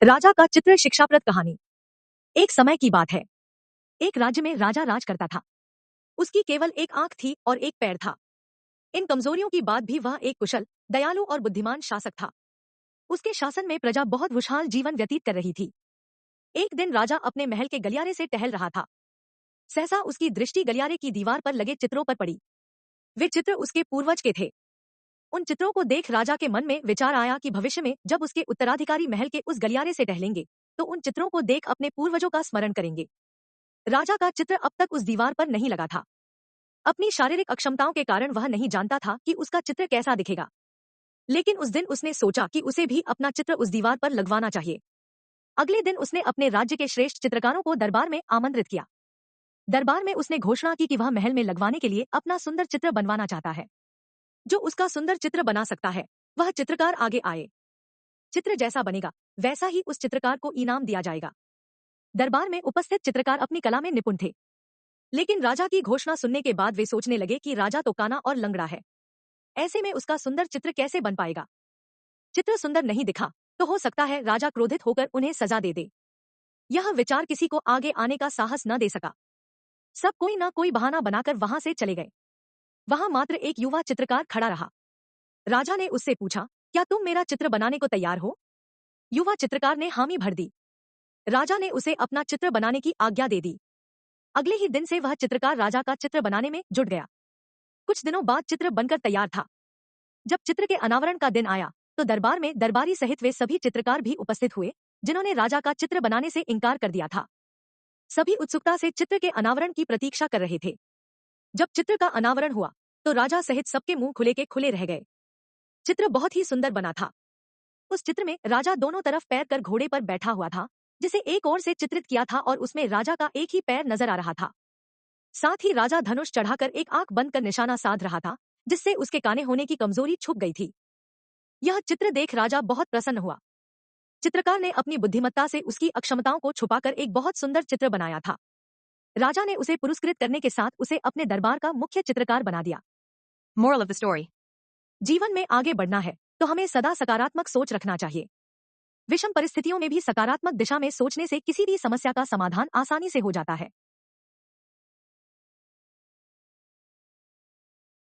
राजा का चित्र शिक्षाप्रद कहानी। एक समय की बात है। एक राज्य में राजा राज करता था। उसकी केवल एक आंख थी और एक पैर था। इन कमजोरियों की बाद भी वह एक कुशल, दयालु और बुद्धिमान शासक था। उसके शासन में प्रजा बहुत खुशहाल जीवन व्यतीत कर रही थी। एक दिन राजा अपने महल के गलियारे से टहल रहा था। सहसा उसकी दृष्टि गलियारे की दीवार पर लगे चित्रों पर पड़ी। वे चित्र उसके पूर्वज के थे। उन चित्रों को देख राजा के मन में विचार आया कि भविष्य में जब उसके उत्तराधिकारी महल के उस गलियारे से टहलेंगे तो उन चित्रों को देख अपने पूर्वजों का स्मरण करेंगे। राजा का चित्र अब तक उस दीवार पर नहीं लगा था। अपनी शारीरिक अक्षमताओं के कारण वह नहीं जानता था कि उसका चित्र कैसा दिखेगा। लेकिन उस दिन उसने सोचा कि उसे भी अपना चित्र उस दीवार पर लगवाना चाहिए। अगले दिन उसने अपने राज्य के श्रेष्ठ चित्रकारों को दरबार में आमंत्रित किया। दरबार में उसने घोषणा की कि वह महल में लगवाने के लिए अपना सुंदर चित्र बनवाना चाहता है। जो उसका सुंदर चित्र बना सकता है वह चित्रकार आगे आए। चित्र जैसा बनेगा वैसा ही उस चित्रकार को इनाम दिया जाएगा। दरबार में उपस्थित चित्रकार अपनी कला में निपुण थे। लेकिन राजा की घोषणा सुनने के बाद वे सोचने लगे कि राजा तो काना और लंगड़ा है। ऐसे में उसका सुंदर चित्र कैसे बन पाएगा। चित्र सुंदर नहीं दिखा तो हो सकता है राजा क्रोधित होकर उन्हें सजा दे दे। यह विचार किसी को आगे आने का साहस न दे सका। सब कोई न कोई बहाना बनाकर वहां से चले गए। वहां मात्र एक युवा चित्रकार खड़ा रहा। राजा ने उससे पूछा, क्या तुम मेरा चित्र बनाने को तैयार हो? युवा चित्रकार ने हामी भर दी। राजा ने उसे अपना चित्र बनाने की आज्ञा दे दी। अगले ही दिन से वह चित्रकार राजा का चित्र बनाने में जुट गया। कुछ दिनों बाद चित्र बनकर तैयार था। जब चित्र के अनावरण का दिन आया तो दरबार में दरबारी सहित वे सभी चित्रकार भी उपस्थित हुए जिन्होंने राजा का चित्र बनाने से इनकार कर दिया था। सभी उत्सुकता से चित्र के अनावरण की प्रतीक्षा कर रहे थे। जब चित्र का अनावरण हुआ तो राजा सहित सबके मुंह खुले के खुले रह गए। चित्र बहुत ही सुंदर बना था। उस चित्र में राजा दोनों तरफ पैर कर घोड़े पर बैठा हुआ था, जिसे एक ओर से चित्रित किया था और उसमें राजा का एक ही पैर नजर आ रहा था। साथ ही राजा धनुष चढ़ाकर एक आंख बंद कर निशाना साध रहा था, जिससे उसके काने होने की कमजोरी छुप गई थी। यह चित्र देख राजा बहुत प्रसन्न हुआ। चित्रकार ने अपनी बुद्धिमत्ता से उसकी अक्षमताओं को छुपाकर एक बहुत सुंदर चित्र बनाया था। राजा ने उसे पुरस्कृत करने के साथ उसे अपने दरबार का मुख्य चित्रकार बना दिया। Moral of the story. जीवन में आगे बढ़ना है तो हमें सदा सकारात्मक सोच रखना चाहिए। विषम परिस्थितियों में भी सकारात्मक दिशा में सोचने से किसी भी समस्या का समाधान आसानी से हो जाता है।